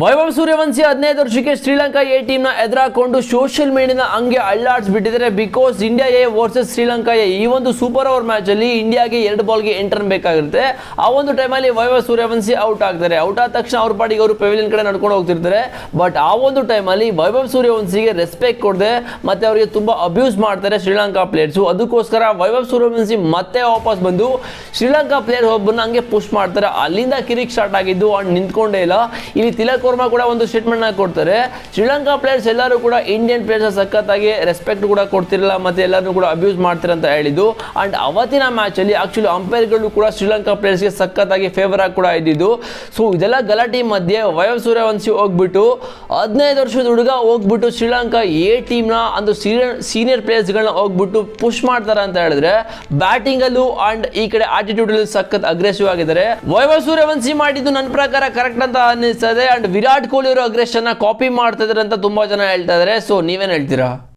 ವೈಭವ್ ಸೂರ್ಯವಂಶಿ 15 ವರ್ಷಕ್ಕೆ Sri Lanka A team ನ ಎದುರಾಕೊಂಡು social ಮೀಡಿಯಾದ ಹಂಗೆ ಅಳ್ಳಾಡಿಸ್ಬಿಟ್ಟಿದ್ದಾರೆ. Because India A versus Sri Lanka A ಈ ಒಂದು ಸೂಪರ್ ಓವರ್ ಮ್ಯಾಚ್ ಅಲ್ಲಿ ಇಂಡಿಯಾಗೆ 2 ಬಾಲ್ಗೆ 8 ರನ್ ಬೇಕಾಗಿರುತ್ತೆ. ಆ ಒಂದು ಟೈಮಲ್ಲಿ ವೈಭವ್ ಸೂರ್ಯವಂಶಿ ಔಟ್ ಆಗ್ತಾರೆ. ಔಟ್ ಆದ ತಕ್ಷಣ ಅವ್ರ ಪಾಡಿಗೆ ಅವರು ಪೆವಿಲಿಯನ್ ಕಡೆ ನಡ್ಕೊಂಡು ಹೋಗ್ತಿರ್ತಾರೆ. ಬಟ್ ಆ ಒಂದು ಟೈಮಲ್ಲಿ ವೈಭವ್ ಸೂರ್ಯವಂಶಿಗೆ ರೆಸ್ಪೆಕ್ಟ್ ಕೊಡದೆ ಮತ್ತೆ ಅವರಿಗೆ ತುಂಬಾ ಅಬ್ಯೂಸ್ ಮಾಡ್ತಾರೆ ಶ್ರೀಲಂಕಾ ಪ್ಲೇಯರ್ಸ್. ಅದಕ್ಕೋಸ್ಕರ ವೈಭವ್ ಸೂರ್ಯವಂಶಿ ಮತ್ತೆ ವಾಪಸ್ ಬಂದು ಶ್ರೀಲಂಕಾ ಪ್ಲೇಯರ್ ಒಬ್ಬನ ಹಂಗೆ ಪುಷ್ ಮಾಡ್ತಾರೆ. ಅಲ್ಲಿಂದ ಕಿರಿಕ್ ಸ್ಟಾರ್ಟ್ ಆಗಿದ್ದು ಅಂಡ್ ನಿಂತ್ಕೊಂಡೇ ಇಲ್ಲ. ಇಲ್ಲಿ ತಿಲಕ್ ವರ್ಮಾ ಕೂಡ ಒಂದು ಸ್ಟೇಟ್ಮೆಂಟ್ ಕೊಡ್ತಾರೆ. ಶ್ರೀಲಂಕಾ ಪ್ಲೇಯರ್ಸ್ ಎಲ್ಲರೂ ಕೂಡ ಇಂಡಿಯನ್ ಪ್ಲೇಯರ್ಸ್ ಸಖತ್ತಾಗಿ ರೆಸ್ಪೆಕ್ಟ್ ಕೂಡ ಕೊಡ್ತಿರಲ್ಲ ಮತ್ತೆ ಎಲ್ಲರೂ ಕೂಡ ಅಬ್ಯೂಸ್ ಮಾಡ್ತಾರೆ ಅಂತ ಹೇಳಿದ್ದು. ಅಂಡ್ ಅವತ್ತಿನ ಮ್ಯಾಚ್ ಅಲ್ಲಿ ಆಕ್ಚುಲಿ ಅಂಪೈರ್ಗಳು ಕೂಡ ಶ್ರೀಲಂಕಾ ಪ್ಲೇಯರ್ಸ್ಗೆ ಸಖತ್ತಾಗಿ ಫೇವರ್ ಆಗಿ ಕೂಡ ಇದ್ದಿದ್ದು. ಸೊ ಇದೆಲ್ಲ ಗಲಾಟೆ ಮಧ್ಯೆ ವೈಭವ್ ಸೂರ್ಯವಂಶಿ ಹೋಗ್ಬಿಟ್ಟು 15 ವರ್ಷದ ಹುಡುಗ ಹೋಗ್ಬಿಟ್ಟು ಶ್ರೀಲಂಕಾ ಎ ಟೀಮ್ ನ ಒಂದು ಸೀನಿಯರ್ ಪ್ಲೇಯರ್ಸ್ ಗಳನ್ನ ಹೋಗ್ಬಿಟ್ಟು ಪುಷ್ ಮಾಡ್ತಾರೆ ಅಂತ ಹೇಳಿದ್ರೆ ಬ್ಯಾಟಿಂಗ್ ಅಲ್ಲೂ ಅಂಡ್ ಈ ಕಡೆ ಆಟಿಟ್ಯೂಡ್ ಅಲ್ಲಿ ಸಖತ್ ಅಗ್ರೆಸಿವ್ ಆಗಿದ್ದಾರೆ. ವೈಭವ್ ಸೂರ್ಯವಂಶಿ ಮಾಡಿದ್ದು ನನ್ನ ಪ್ರಕಾರ ಕರೆಕ್ಟ್ ಅಂತ ಅನ್ನಿಸ್ತದೆ. ಅಂಡ್ ವಿರಾಟ್ ಕೊಹ್ಲಿ ಅವರು ಅಗ್ರೆಷನ್ ಕಾಪಿ ಮಾಡ್ತಾ ಇದಾರೆ ಅಂತ ತುಂಬಾ ಜನ ಹೇಳ್ತಾ ಇದಾರೆ. ಸೊ ನೀವೇನ್ ಹೇಳ್ತೀರಾ?